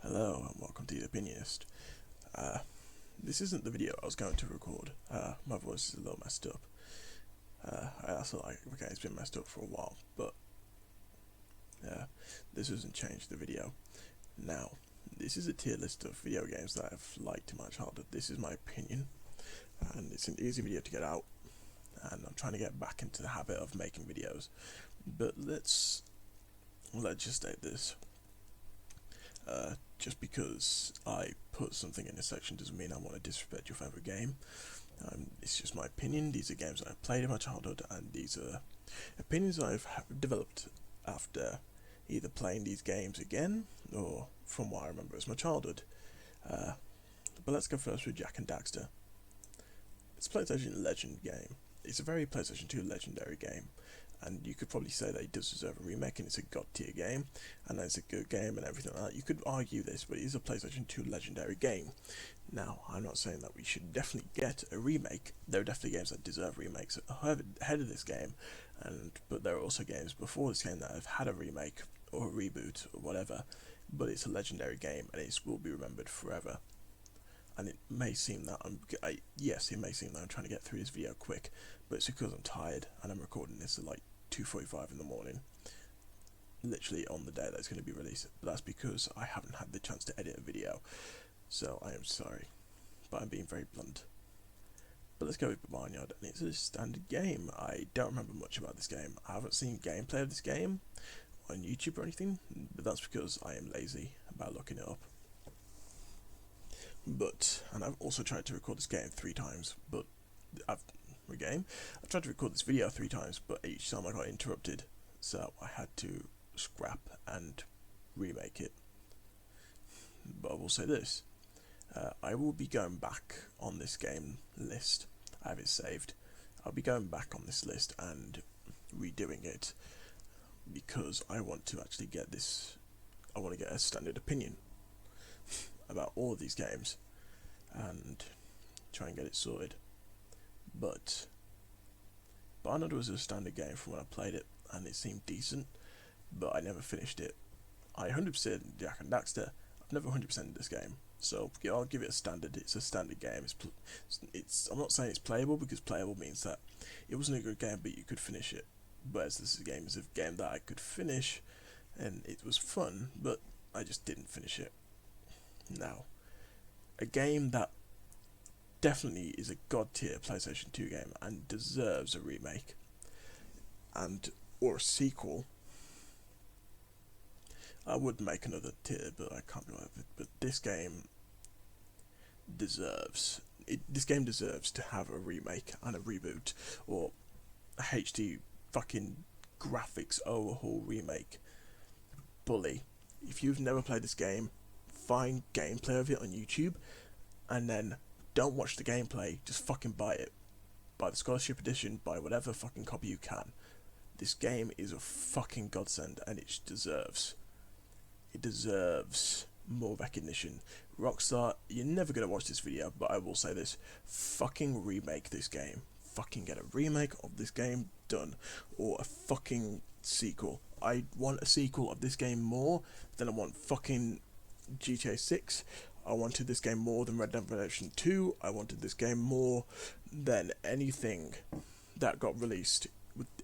Hello and welcome to the Opinionist. This isn't the video I was going to record. My voice is a little messed up. I also it's been messed up for a while, but this doesn't change the video. Now, this is a tier list of video games that I've liked in my childhood. This is my opinion, and it's an easy video to get out, and I'm trying to get back into the habit of making videos. But let's just state this. Just because I put something in a section doesn't mean I want to disrespect your favourite game. It's just my opinion. These are games I've played in my childhood, and these are opinions I've developed after either playing these games again or from what I remember as my childhood. But let's go first with Jak and Daxter. It's a PlayStation Legend game. It's a very PlayStation 2 legendary game, and you could probably say that it does deserve a remake, and it's a god tier game, and it's a good game and everything like that. You could argue this, but it is a PlayStation 2 legendary game. Now, I'm not saying that we should definitely get a remake. There are definitely games that deserve remakes ahead of this game, but there are also games before this game that have had a remake or a reboot or whatever, but it's a legendary game and it will be remembered forever. And it may seem that I'm trying to get through this video quick, but it's because I'm tired and I'm recording this at like 2:45 in the morning, literally on the day that it's going to be released. But that's because I haven't had the chance to edit a video, so I am sorry, but I'm being very blunt. But let's go with Barnyard, and it's a standard game. I don't remember much about this game. I haven't seen gameplay of this game on YouTube or anything, but that's because I am lazy about looking it up. And I've also tried to record this game 3 times, but I've tried to record this video 3 times, but each time I got interrupted, so I had to scrap and remake it. But I will say this, I will be going back on this game list. I have it saved. I'll be going back on this list and redoing it, because I want to actually get this, I want to get a standard opinion about all of these games and try and get it sorted. But Barnard was a standard game from when I played it, and it seemed decent, but I never finished it. I 100% Jak and Daxter. I've never 100%ed this game, so I'll give it a standard. It's a standard game. I'm not saying it's playable, because playable means that it wasn't a good game but you could finish it. But this is a game that I could finish, and it was fun, but I just didn't finish it. Now, a game that definitely is a god tier PlayStation 2 game and deserves a remake or a sequel. I would make another tier, but I can't do it. But this game deserves to have a remake and a reboot, or a HD fucking graphics overhaul remake. Bully. If you've never played this game, find gameplay of it on YouTube, and then don't watch the gameplay, just fucking buy it. Buy the scholarship edition, buy whatever fucking copy you can. This game is a fucking godsend, and it deserves more recognition. Rockstar, you're never gonna watch this video, but I will say this, fucking remake this game. Fucking get a remake of this game done, or a fucking sequel. I want a sequel of this game more than I want fucking GTA 6. I wanted this game more than Red Dead Redemption 2. I wanted this game more than anything that got released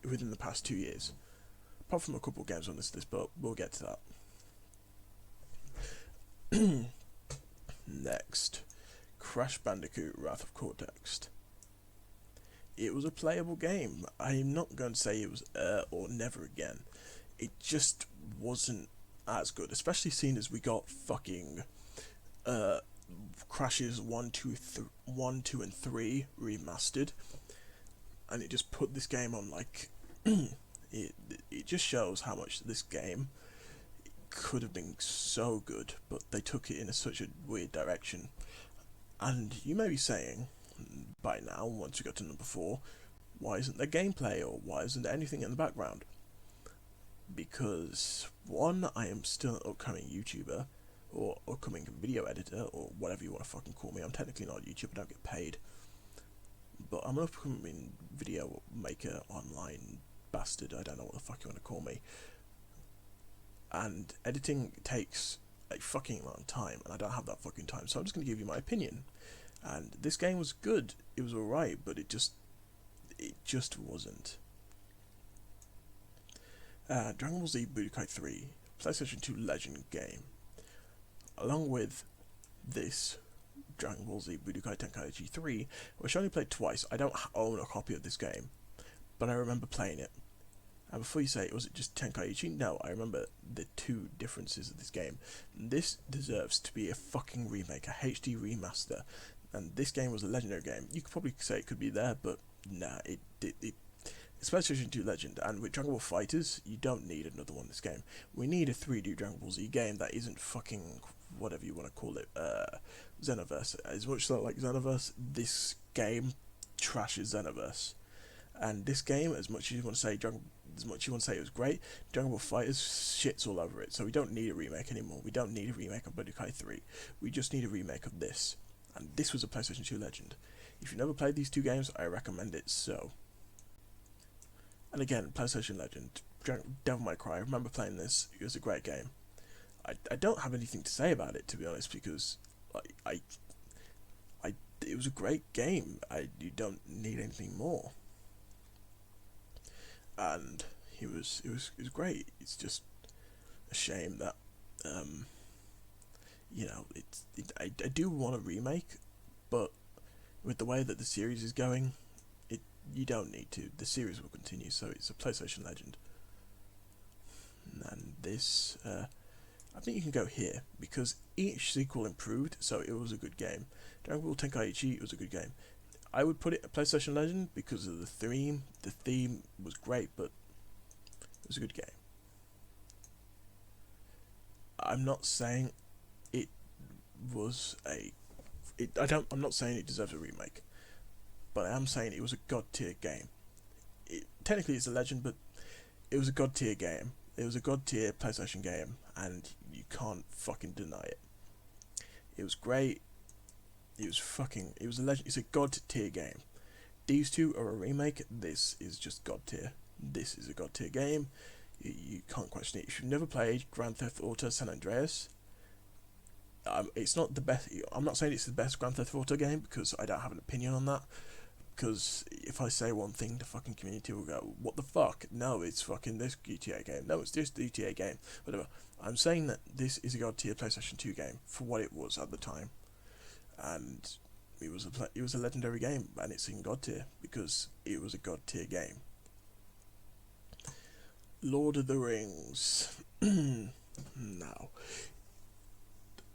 within the past 2 years. Apart from a couple of games on this list, but we'll get to that. Next, Crash Bandicoot Wrath of Cortex. It was a playable game. I'm not going to say it was or never again. It just wasn't as good, especially seeing as we got fucking Crashes 1, 2, and 3 remastered, and it just put this game on like it just shows how much this game could have been so good, but they took it in such a weird direction. And you may be saying by now, once you got to number 4, why isn't there gameplay, or why isn't there anything in the background? Because 1, I am still an upcoming YouTuber, or upcoming video editor, or whatever you want to fucking call me. I'm technically not a YouTuber, I don't get paid, but I'm an upcoming video maker, online bastard, I don't know what the fuck you want to call me. And editing takes a fucking long time, and I don't have that fucking time, so I'm just going to give you my opinion. And this game was good, it was alright, but it just wasn't. Dragon Ball Z Budokai 3, PlayStation 2 Legend game. Along with this Dragon Ball Z Budokai Tenkaichi 3, which I only played twice. I don't own a copy of this game, but I remember playing it. And before you say, was it just Tenkaichi? No, I remember the two differences of this game. This deserves to be a fucking remake, a HD remaster. And this game was a legendary game. You could probably say it could be there, but nah, it's PlayStation 2 Legend, and with Dragon Ball FighterZ, you don't need another one in this game. We need a 3D Dragon Ball Z game that isn't fucking, whatever you want to call it, Xenoverse. As much as I like Xenoverse, this game trashes Xenoverse. And this game, as much as you want to say it was great, Dragon Ball FighterZ shits all over it. So we don't need a remake anymore. We don't need a remake of Budokai 3. We just need a remake of this. And this was a PlayStation 2 Legend. If you've never played these two games, I recommend it so. And again, PlayStation Legend, Devil May Cry, I remember playing this, it was a great game. I don't have anything to say about it, to be honest, because it was a great game. You don't need anything more. And it was great. It's just a shame that I do want a remake, but with the way that the series is going, you don't need to. The series will continue, so it's a PlayStation Legend. And this, I think you can go here, because each sequel improved, so it was a good game. Dragon Ball Tenkaichi was a good game. I would put it a PlayStation Legend because of the theme. The theme was great, but it was a good game. I'm not saying it was I'm not saying it deserves a remake, but I am saying it was a god tier game. Technically it's a Legend, but it was a god tier game. It was a god tier PlayStation game, and you can't fucking deny it. It was great. It was a Legend. It's a god tier game. These two are a remake. This is just god tier. This is a god tier game. You can't question it. If you've never played Grand Theft Auto San Andreas, it's not the best. I'm not saying it's the best Grand Theft Auto game, because I don't have an opinion on that. Because if I say one thing, the fucking community will go, what the fuck? No, it's fucking this GTA game. No, it's this GTA game. Whatever. I'm saying that this is a god tier PlayStation 2 game for what it was at the time. And it was a legendary game, and it's in god tier because it was a god tier game. Lord of the Rings. Now,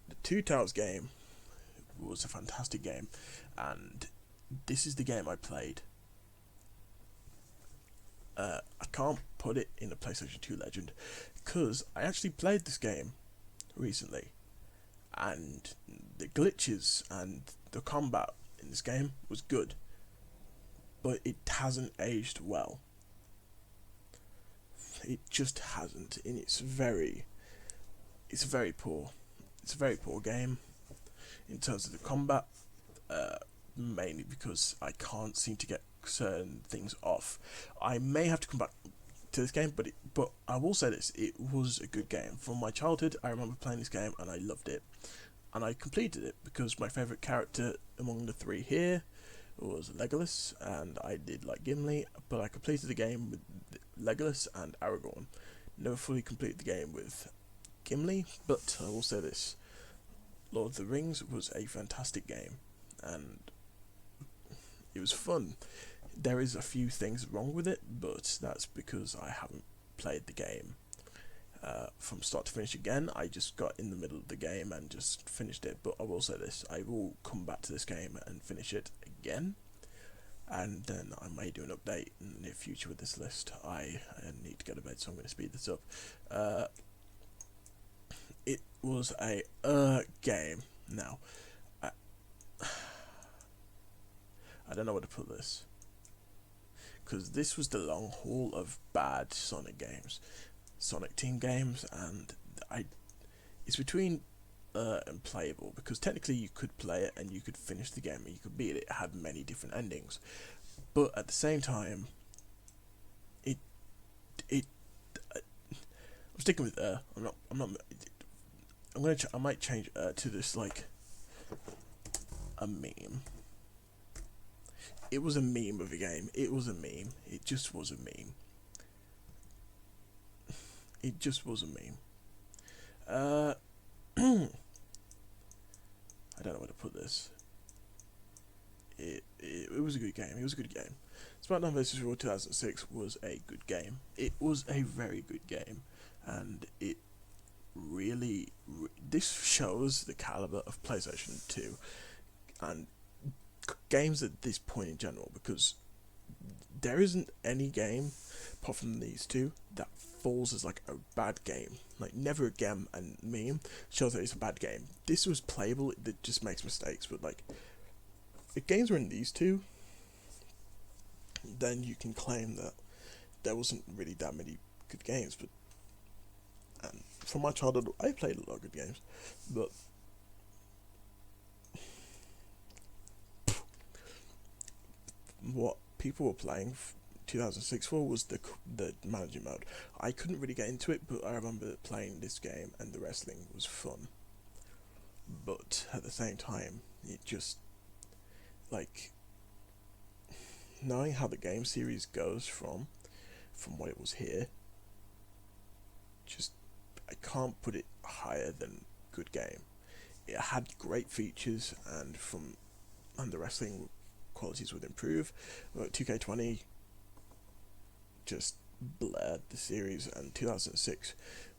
the Two Towers game was a fantastic game, and this is the game I played. I can't put it in a PlayStation 2 Legend because I actually played this game recently, and the glitches and the combat in this game was good, but it hasn't aged well. It just hasn't, and it's very poor. It's a very poor game in terms of the combat, mainly because I can't seem to get certain things off. I may have to come back to this game, but I will say this: it was a good game. From my childhood, I remember playing this game and I loved it, and I completed it because my favourite character among the three here was Legolas, and I did like Gimli, but I completed the game with Legolas and Aragorn. Never fully completed the game with Gimli, but I will say this: Lord of the Rings was a fantastic game, and it was fun. There is a few things wrong with it, but that's because I haven't played the game from start to finish again. I just got in the middle of the game and just finished it. But I will say this: I will come back to this game and finish it again, and then I may do an update in the near future with this list. I need to go to bed, so I'm going to speed this up. It was a game. Now, I don't know where to put this, because this was the long haul of bad Sonic games, Sonic Team games, and it's between and playable, because technically you could play it and you could finish the game and you could beat it. It had many different endings, but at the same time, I'm sticking with I'm not. I might change to this like a meme. It was a meme of a game. It was a meme. It just was a meme. It just was a meme. I don't know where to put this. It was a good game. It was a good game. SmackDown vs. Raw 2006 was a good game. It was a very good game, and it really this shows the caliber of PlayStation 2 and games at this point in general, because there isn't any game apart from these two that falls as like a bad game. Like Never Again and Meme shows that it's a bad game. This was playable. It just makes mistakes, but like if games were in these two, then you can claim that there wasn't really that many good games. But and from my childhood, I played a lot of good games, but what people were playing 2006 for was the managing mode. I couldn't really get into it, but I remember playing this game and the wrestling was fun. But at the same time, it just like knowing how the game series goes from what it was here, just I can't put it higher than good game. It had great features, and the wrestling qualities would improve. But 2K20 just blurred the series, and 2006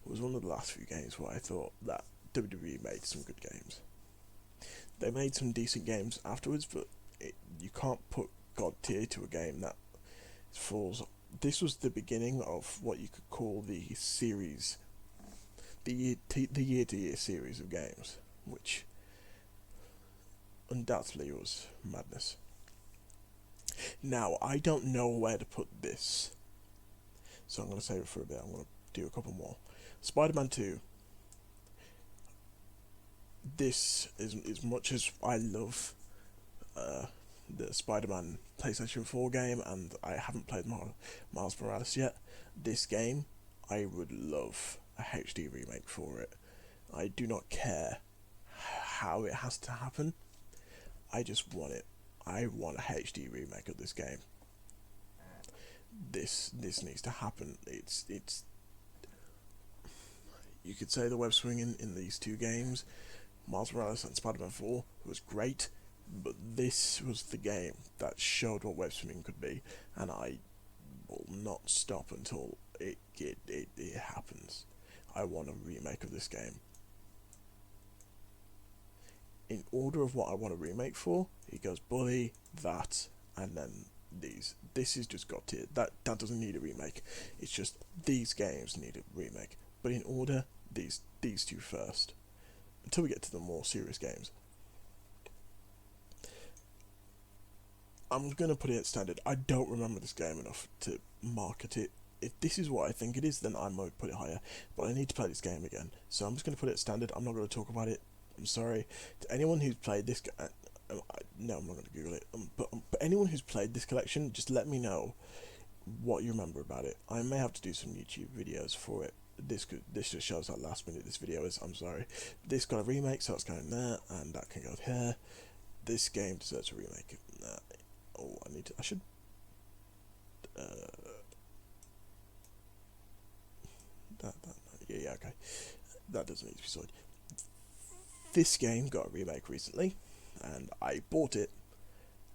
was one of the last few games where I thought that WWE made some good games. They made some decent games afterwards, but you can't put God tier to a game that falls. This was the beginning of what you could call the series, the year-to-year series of games, which undoubtedly was madness. Now, I don't know where to put this, so I'm going to save it for a bit. I'm going to do a couple more. Spider-Man 2. This is as much as I love the Spider-Man PlayStation 4 game, and I haven't played Miles Morales yet. This game, I would love a HD remake for it. I do not care how it has to happen. I just want it. I want a HD remake of this game. This needs to happen. It's you could say the web swinging in these two games, Miles Morales and Spider-Man 4, was great, but this was the game that showed what web swinging could be, and I will not stop until it happens. I want a remake of this game. In order of what I want a remake for, it goes Bully, that, and then these. This is just got tier. That doesn't need a remake. It's just these games need a remake. But in order, these two first, until we get to the more serious games. I'm gonna put it at standard. I don't remember this game enough to market it. If this is what I think it is, then I might put it higher. But I need to play this game again, so I'm just gonna put it at standard. I'm not gonna talk about it. I'm sorry to anyone who's played this. No, I'm not gonna Google it. But anyone who's played this collection, just let me know what you remember about it. I may have to do some YouTube videos for it. This just shows how last minute this video is. I'm sorry. This got a remake, so it's going there, and that can go here. This game deserves a remake. I should. Yeah, okay. That doesn't need to be sorted. This game got a remake recently, and I bought it,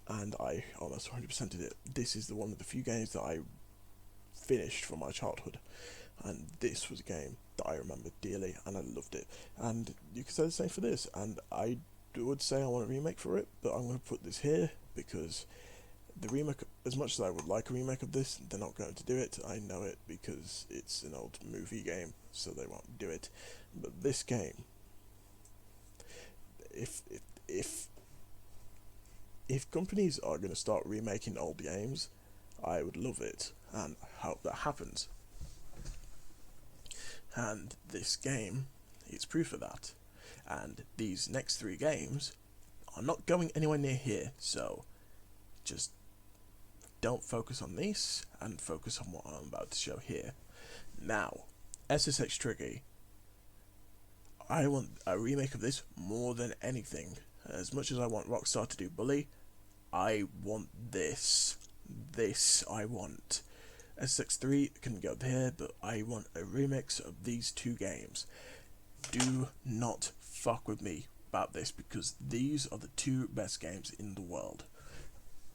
and I almost 100%ed it. This is one of the few games that I finished from my childhood, and this was a game that I remember dearly, and I loved it. And you could say the same for this, and I would say I want a remake for it, but I'm going to put this here because the remake, as much as I would like a remake of this, they're not going to do it. I know it because it's an old movie game, so they won't do it. But this game, if companies are going to start remaking old games, I would love it, and hope that happens. And this game is proof of that. And these next three games are not going anywhere near here, so just don't focus on this and focus on what I'm about to show here. Now, SSX Tricky, I want a remake of this more than anything. As much as I want Rockstar to do Bully, I want this. This I want. SX3 can go there, but I want a remix of these two games. Do not fuck with me about this, because these are the two best games in the world.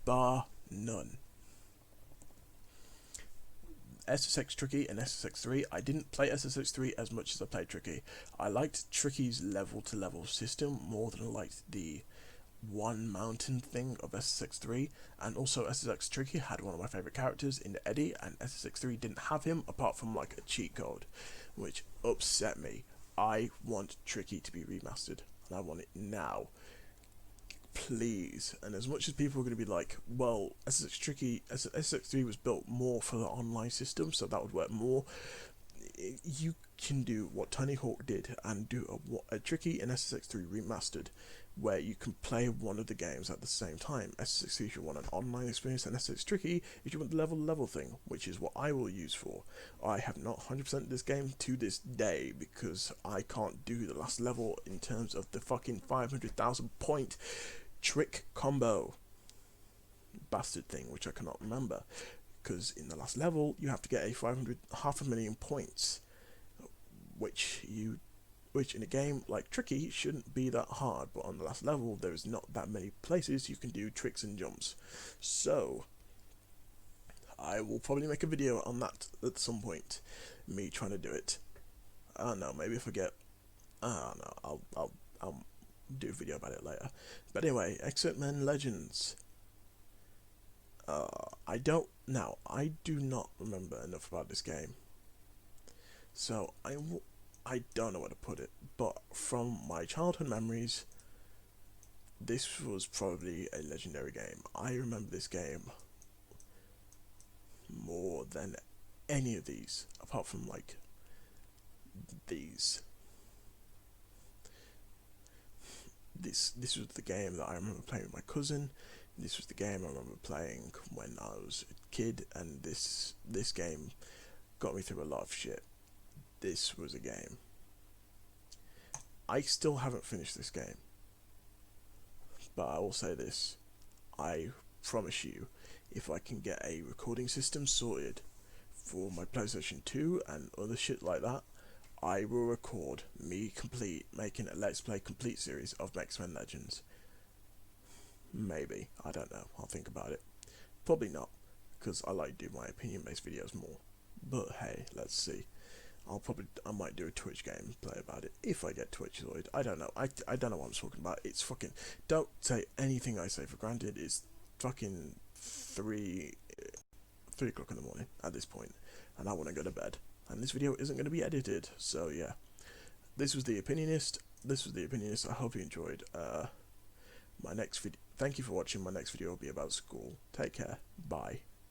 Bar none. SSX Tricky and SSX3. I didn't play SSX3 as much as I played Tricky. I liked Tricky's level to level system more than I liked the one mountain thing of SSX3, and also SSX Tricky had one of my favourite characters in Eddie, and SSX3 didn't have him apart from like a cheat code, which upset me. I want Tricky to be remastered, and I want it now. Please. And as much as people are going to be like, well, SSX3 was built more for the online system, so that would work more. You can do what Tony Hawk did and do a Tricky and SSX3 remastered, where you can play one of the games at the same time. SSX3 if you want an online experience, and SSX Tricky if you want the level thing, which is what I will use for. I have not 100% this game to this day because I can't do the last level in terms of the fucking 500,000 point trick combo bastard thing, which I cannot remember, because in the last level you have to get a 500,000 points, which in a game like Tricky shouldn't be that hard, but on the last level there is not that many places you can do tricks and jumps. So I will probably make a video on that at some point, me trying to do it. I don't know, maybe if I get, I don't know, I'll do a video about it later. But anyway, Exit Men Legends. I do not remember enough about this game, so I don't know where to put it, but from my childhood memories, this was probably a legendary game. I remember this game more than any of these, apart from like these. This was the game that I remember playing with my cousin. This was the game I remember playing when I was a kid, and this game got me through a lot of shit. This was a game. I still haven't finished this game, but I will say this: I promise you, if I can get a recording system sorted for my PlayStation 2 and other shit like that, I will record me making a Let's Play complete series of X-Men Legends. Maybe, I don't know, I'll think about it. Probably not, because I like to do my opinion-based videos more. But hey, let's see. I might do a Twitch game play about it if I get Twitch sorted. I don't know. I don't know what I'm talking about. It's fucking. Don't take anything I say for granted. It's fucking 3 o'clock in the morning at this point, and I want to go to bed. And this video isn't going to be edited, so yeah. This was the Opinionist. I hope you enjoyed my next video. Thank you for watching. My next video will be about school. Take care. Bye.